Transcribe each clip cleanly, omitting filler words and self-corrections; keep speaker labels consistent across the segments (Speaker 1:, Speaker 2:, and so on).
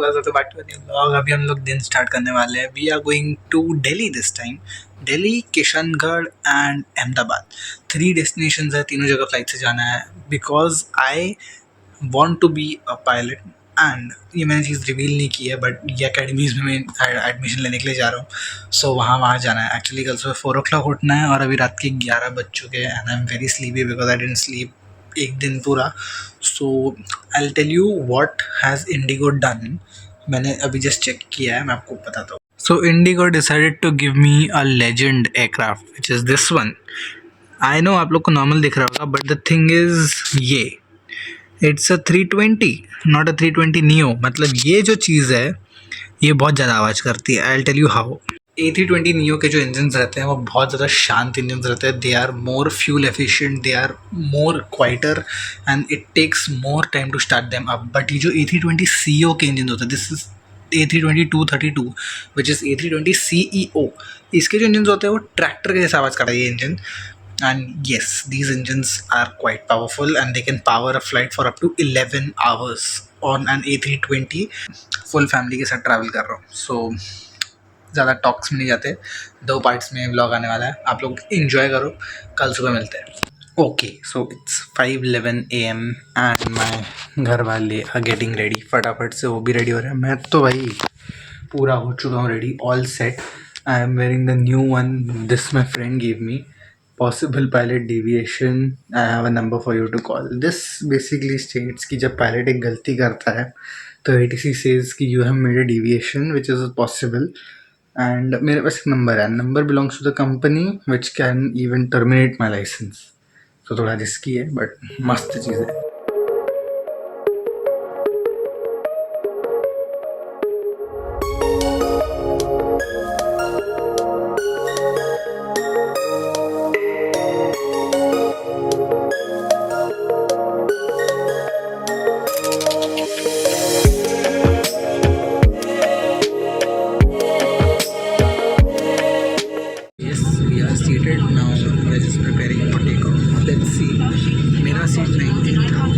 Speaker 1: तो back to new blog. अभी हम लोग दिन स्टार्ट करने वाले हैं। We are going to Delhi this time. Delhi, Kishangarh and Ahmedabad, 3 destinations है। तीनों जगह फ्लाइट से जाना है because I want to be a pilot. And ये मैंने चीज़ रिवील नहीं की है, बट ये अकेडमीज़ में मैं एडमिशन लेने के लिए जा रहा हूँ। सो वहाँ जाना है। एक्चुअली कल सुबह 4 o'clock उठना है और अभी रात के 11 बज चुके हैं and I am very sleepy because I didn't sleep एक दिन पूरा। So I will tell you what has IndiGo done. मैंने अभी जस्ट चेक किया है, मैं आपको बताता हूँ। So IndiGo decided to give me a legend aircraft which is this one. I know आप लोग को नॉर्मल दिख रहा होगा, बट द थिंग इज़ ये it's a 320, not a 320 neo. मतलब ये जो चीज़ है ये बहुत ज़्यादा आवाज़ करती है। I will tell you how. A320 neo के जो इंजन्स रहते हैं वो बहुत ज़्यादा शांत इंजन्स रहते हैं। They are more fuel efficient, they are more quieter and it takes more time to start them up. But ये जो A320 CEO के इंजन होते हैं, this is A320-232 which is A320 CEO, इसके जो इंजन होते हैं वो ट्रैक्टर के जैसा आवाज़ करता है ये engine. And yes, these engines are quite powerful and they can power a flight for up to 11 hours on an A320। Full family के साथ ट्रैवल कर रहा हूँ, सो ज़्यादा टॉक्स में नहीं जाते। 2 पार्ट्स में व्लॉग आने वाला है, आप लोग इन्जॉय करो। कल सुबह मिलते हैं। Okay, so it's 5:11 AM and my घर वाले आर गेटिंग रेडी। फटाफट से वो भी रेडी हो रहे हैं। मैं तो भाई पूरा हो चुका हूँ ready, all set. I am wearing the new one this my friend give me. Possible pilot deviation, I have a number for you to call. This basically states कि जब पायलट एक गलती करता है तो ATC says कि you have made a deviation which is possible and मेरे पास एक नंबर है। Number belongs to the company which can even terminate my license. तो थोड़ा रिस्की है बट मस्त चीज़ है। Seated now, we are just preparing for takeoff. Let's see, मेरा seat 19 था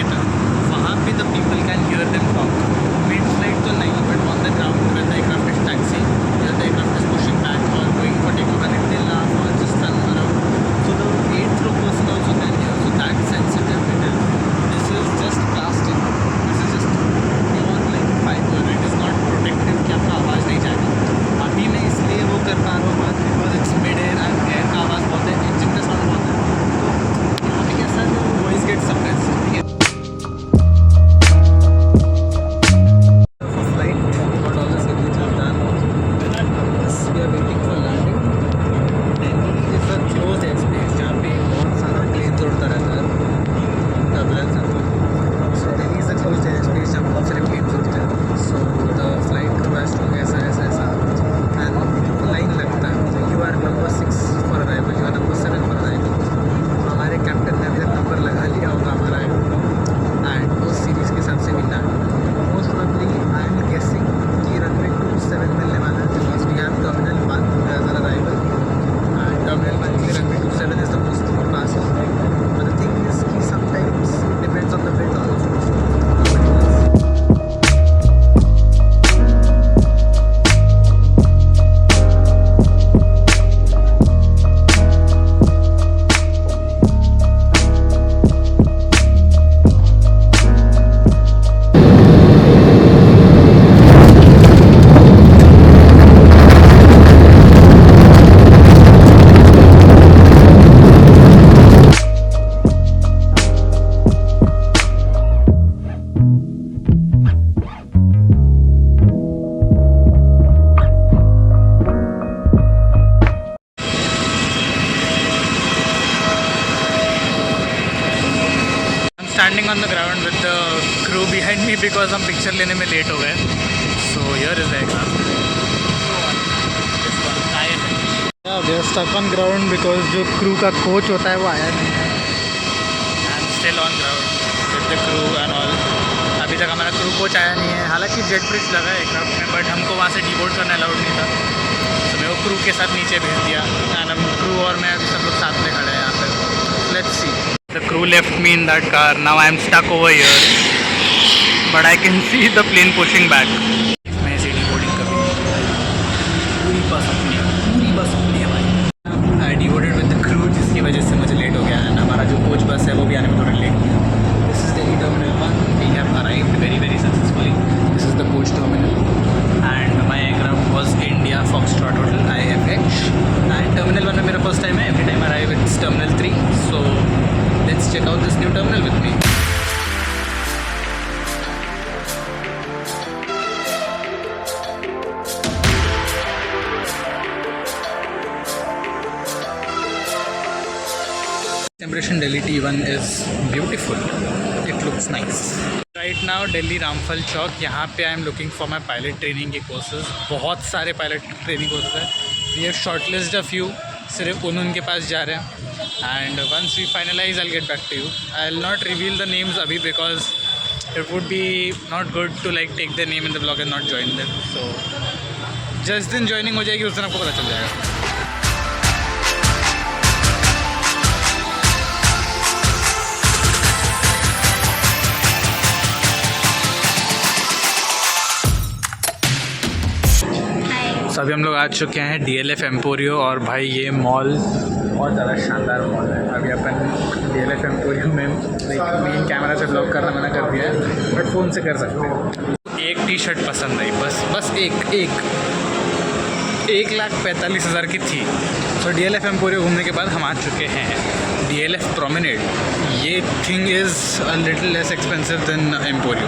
Speaker 1: नेविगेटर, वहाँ पे the people can hear them talk. Mid flight तो नहीं, but on the ground when the aircraft is taxiing, when the aircraft is pushing back or going for takeoff and if they laugh or just turn around, so the 8th row person also can hear. So that sensitive it is. This is just plastic. This is just pure like fiber. It is not protective कि आपका आवाज़ नहीं जाएगा. अभी मैं इसलिए वो कर पा रहा हूँ बात because it's mid air and air का आवाज़ बहुत है, इंजन का साउंड बहुत है, तो यहाँ पे कैसा है वो वॉइस गेट सप्रेस. ठीक है. Standing on the ground with the crew behind me because हम पिक्चर लेने में लेट हो गए. So here is the aircraft. Yeah, we are stuck on ground because जो crew का कोच होता है वो आया नहीं है. I'm still on ground with the crew and all. अभी तक हमारा crew कोच आया नहीं है. हालांकि जेट ब्रिज लगा है एयरक्राफ्ट में, बट हमको वहाँ से डिबोर्ड करना अलाउड नहीं था. तो मैं वो crew के साथ नीचे भेज दिया. एंड हम crew और मैं अभी सब लोग साथ में खड़े हैं यहाँ पर. Let's see. The crew left me in that car. Now I am stuck over here, but I can see the plane pushing back. मैं ऐसे डिबोर्डिंग करूँगा. पूरी बस अपनी है भाई. I devoted with the crew जिसकी वजह से मुझे लेट हो गया है. हमारा जो कोच बस है वो भी आने में थोड़ा लेट हो गया. This is Delhi Terminal 1. We have arrived very successfully. This is the coach terminal, and my aircraft was India Foxtrot Hotel IFH. And Terminal 1 में मेरा first time है. Every time I arrive it's Terminal 3. So let's check out this new terminal with me. Impression Delhi T1 is beautiful. It looks nice. Right now Delhi Ramphal Chowk. यहाँ पे I am looking for my pilot training के courses. बहुत सारे pilot training courses हैं. We have shortlisted a few. सिर्फ उनके पास जा रहे हैं. And once we finalize, I'll get back to you. I'll not reveal the names abhi because it would be not good to like take their name in the blog and not join them. So जिस दिन joining हो जाएगी उस दिन आपको पता चल जाएगा. तो अभी हम लोग आ चुके हैं DLF एम्पोरियो. और भाई ये मॉल बहुत ज़्यादा शानदार मॉल है. अभी अपन DLF एम्पोरियो में मेन कैमरा से ब्लॉग करना मना कर दिया है, बट फ़ोन से कर सकते हैं. एक टी शर्ट पसंद आई, बस एक 1,45,000 की थी. तो DLF एम्पोरियो घूमने के बाद हम आ चुके हैं DLF प्रोमेनेड. ये thing is a little less expensive than Emporio.